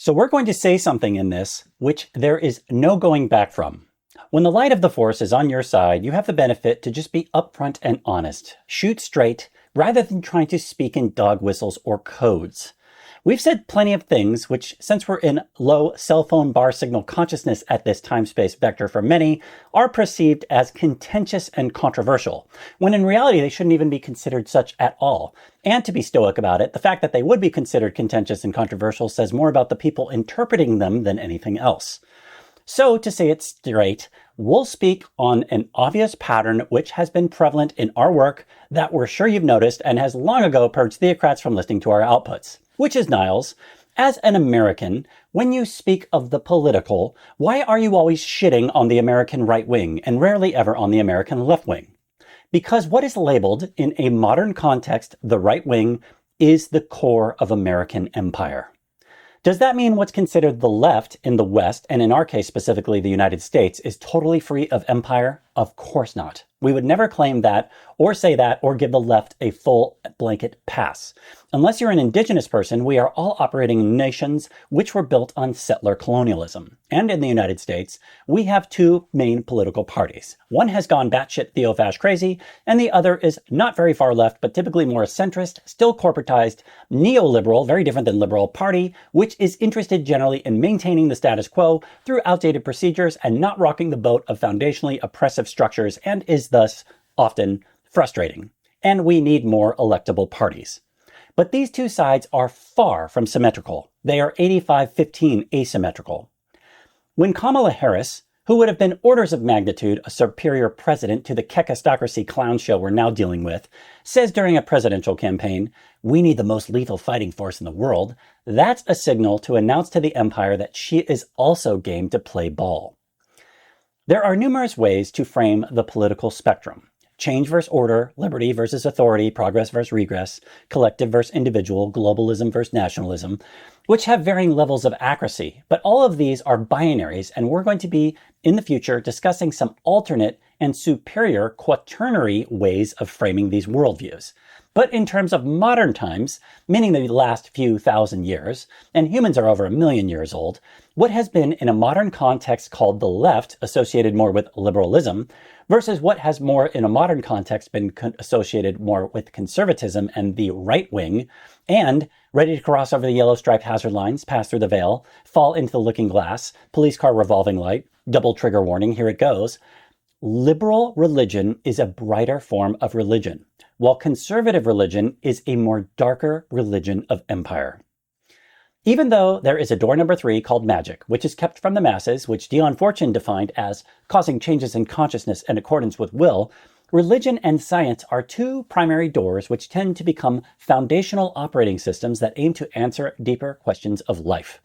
So we're going to say something in this which there is no going back from. When the light of the force is on your side, you have the benefit to just be upfront and honest. Shoot straight, rather than trying to speak in dog whistles or codes. We've said plenty of things which, since we're in low cell phone bar signal consciousness at this time-space vector for many, are perceived as contentious and controversial, when in reality they shouldn't even be considered such at all. And to be stoic about it, the fact that they would be considered contentious and controversial says more about the people interpreting them than anything else. So, to say it straight, we'll speak on an obvious pattern which has been prevalent in our work that we're sure you've noticed and has long ago purged theocrats from listening to our outputs. Which is, Niles, as an American, when you speak of the political, why are you always shitting on the American right wing and rarely ever on the American left wing? Because what is labeled in a modern context the right wing is the core of American empire. Does that mean what's considered the left in the West, and in our case specifically the United States, is totally free of empire? Of course not. We would never claim that, or say that, or give the left a full blanket pass. Unless you're an indigenous person, we are all operating in nations which were built on settler colonialism. And in the United States, we have two main political parties. One has gone batshit theo-fash crazy, and the other is not very far left, but typically more centrist, still corporatized, neoliberal, very different than liberal party, which is interested generally in maintaining the status quo through outdated procedures and not rocking the boat of foundationally oppressive structures, and is thus often frustrating. And we need more electable parties. But these two sides are far from symmetrical. They are 85-15 asymmetrical. When Kamala Harris, who would have been orders of magnitude a superior president to the kekistocracy clown show we're now dealing with, says during a presidential campaign, "We need the most lethal fighting force in the world," that's a signal to announce to the empire that she is also game to play ball. There are numerous ways to frame the political spectrum. Change versus order, liberty versus authority, progress versus regress, collective versus individual, globalism versus nationalism, which have varying levels of accuracy. But all of these are binaries, and we're going to be, in the future, discussing some alternate and superior quaternary ways of framing these worldviews. But in terms of modern times, meaning the last few thousand years, and humans are over 1 million years old, what has been in a modern context called the left, associated more with liberalism, versus what has more in a modern context been associated more with conservatism and the right wing, and ready to cross over the yellow striped hazard lines, pass through the veil, fall into the looking glass, police car revolving light, double trigger warning, here it goes. Liberal religion is a brighter form of religion, while conservative religion is a more darker religion of empire. Even though there is a door number 3 called magic, which is kept from the masses, which Dion Fortune defined as causing changes in consciousness in accordance with will, religion and science are two primary doors which tend to become foundational operating systems that aim to answer deeper questions of life,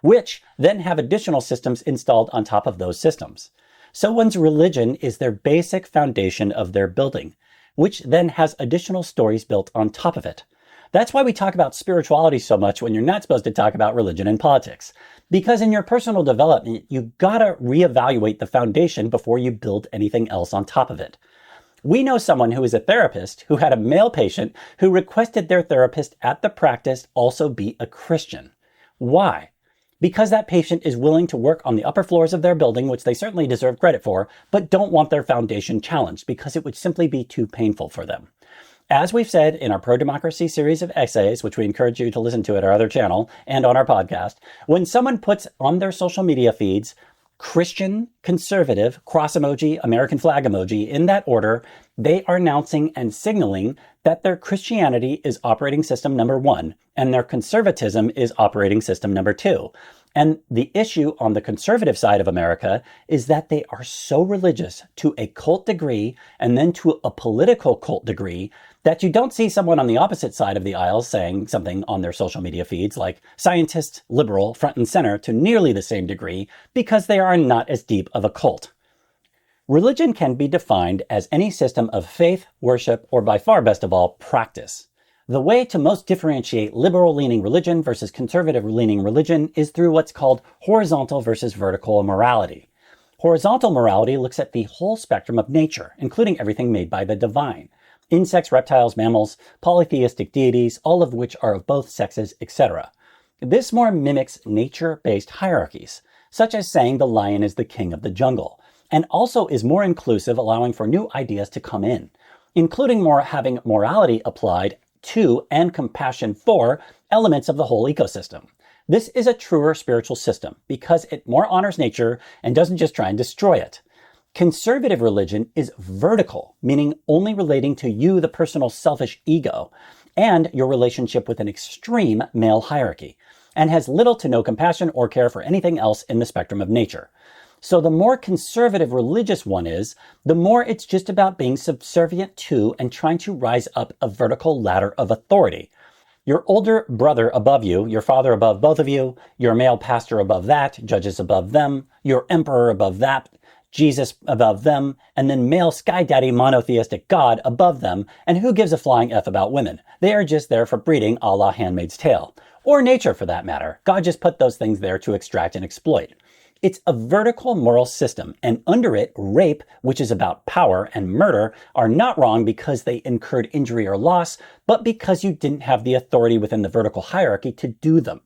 which then have additional systems installed on top of those systems. So one's religion is their basic foundation of their building, which then has additional stories built on top of it. That's why we talk about spirituality so much when you're not supposed to talk about religion and politics. Because in your personal development, you gotta reevaluate the foundation before you build anything else on top of it. We know someone who is a therapist who had a male patient who requested their therapist at the practice also be a Christian. Why? Because that patient is willing to work on the upper floors of their building, which they certainly deserve credit for, but don't want their foundation challenged because it would simply be too painful for them. As we've said in our pro-democracy series of essays, which we encourage you to listen to at our other channel and on our podcast, when someone puts on their social media feeds Christian, conservative, cross emoji, American flag emoji, in that order, they are announcing and signaling that their Christianity is operating system number 1 and their conservatism is operating system number 2. And the issue on the conservative side of America is that they are so religious to a cult degree and then to a political cult degree that you don't see someone on the opposite side of the aisle saying something on their social media feeds like scientist, liberal, front and center to nearly the same degree because they are not as deep of a cult. Religion can be defined as any system of faith, worship, or by far best of all, practice. The way to most differentiate liberal-leaning religion versus conservative-leaning religion is through what's called horizontal versus vertical morality. Horizontal morality looks at the whole spectrum of nature, including everything made by the divine. Insects, reptiles, mammals, polytheistic deities, all of which are of both sexes, etc. This more mimics nature-based hierarchies, such as saying the lion is the king of the jungle, and also is more inclusive, allowing for new ideas to come in, including more having morality applied to and compassion for elements of the whole ecosystem. This is a truer spiritual system because it more honors nature and doesn't just try and destroy it. Conservative religion is vertical, meaning only relating to you, the personal selfish ego, and your relationship with an extreme male hierarchy, and has little to no compassion or care for anything else in the spectrum of nature. So the more conservative religious one is, the more it's just about being subservient to and trying to rise up a vertical ladder of authority. Your older brother above you, your father above both of you, your male pastor above that, judges above them, your emperor above that, Jesus above them, and then male sky daddy monotheistic God above them, and who gives a flying F about women? They are just there for breeding, a la Handmaid's Tale. Or nature for that matter. God just put those things there to extract and exploit. It's a vertical moral system, and under it, rape, which is about power, and murder are not wrong because they incurred injury or loss, but because you didn't have the authority within the vertical hierarchy to do them.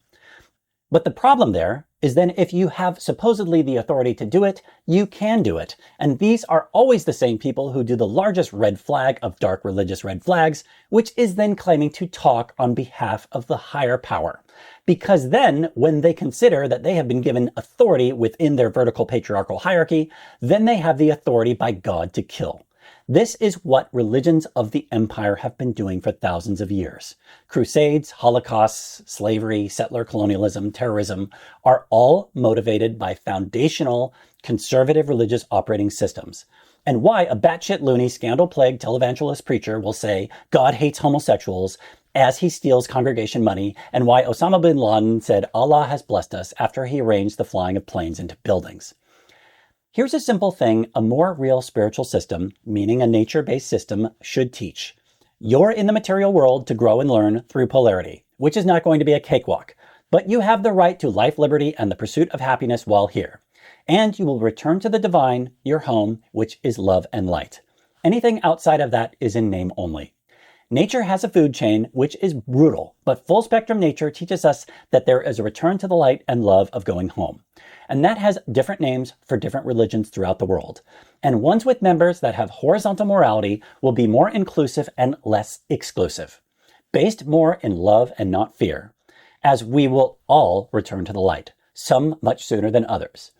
But the problem there is then if you have supposedly the authority to do it, you can do it. And these are always the same people who do the largest red flag of dark religious red flags, which is then claiming to talk on behalf of the higher power. Because then, when they consider that they have been given authority within their vertical patriarchal hierarchy, then they have the authority by God to kill. This is what religions of the empire have been doing for thousands of years. Crusades, holocausts, slavery, settler colonialism, terrorism are all motivated by foundational conservative religious operating systems. And why a batshit loony scandal-plagued televangelist preacher will say God hates homosexuals as he steals congregation money, and why Osama bin Laden said Allah has blessed us after he arranged the flying of planes into buildings. Here's a simple thing a more real spiritual system, meaning a nature-based system, should teach. You're in the material world to grow and learn through polarity, which is not going to be a cakewalk, but you have the right to life, liberty, and the pursuit of happiness while here. And you will return to the divine, your home, which is love and light. Anything outside of that is in name only. Nature has a food chain, which is brutal, but full spectrum nature teaches us that there is a return to the light and love of going home. And that has different names for different religions throughout the world. And ones with members that have horizontal morality will be more inclusive and less exclusive, based more in love and not fear, as we will all return to the light, some much sooner than others.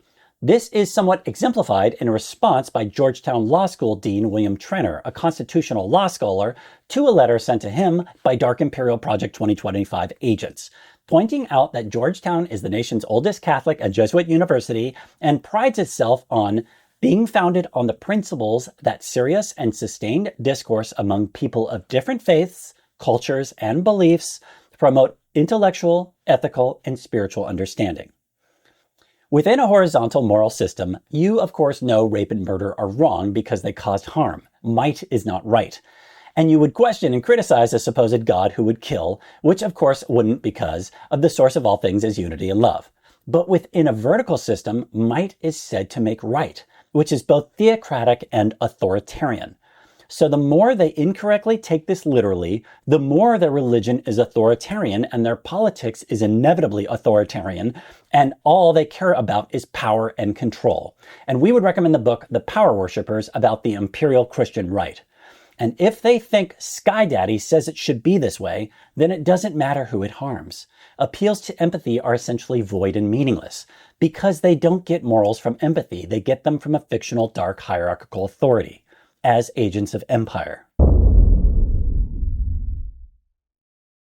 This is somewhat exemplified in a response by Georgetown Law School Dean William Trenner, a constitutional law scholar, to a letter sent to him by Dark Imperial Project 2025 agents, pointing out that Georgetown is the nation's oldest Catholic and Jesuit university and prides itself on being founded on the principles that serious and sustained discourse among people of different faiths, cultures, and beliefs promote intellectual, ethical, and spiritual understanding. Within a horizontal moral system, you of course know rape and murder are wrong because they caused harm. Might is not right. And you would question and criticize a supposed God who would kill, which of course wouldn't because of the source of all things is unity and love. But within a vertical system, might is said to make right, which is both theocratic and authoritarian. So the more they incorrectly take this literally, the more their religion is authoritarian and their politics is inevitably authoritarian, and all they care about is power and control. And we would recommend the book The Power Worshippers about the imperial Christian right. And if they think Sky Daddy says it should be this way, then it doesn't matter who it harms. Appeals to empathy are essentially void and meaningless, because they don't get morals from empathy, they get them from a fictional dark hierarchical authority, as agents of empire.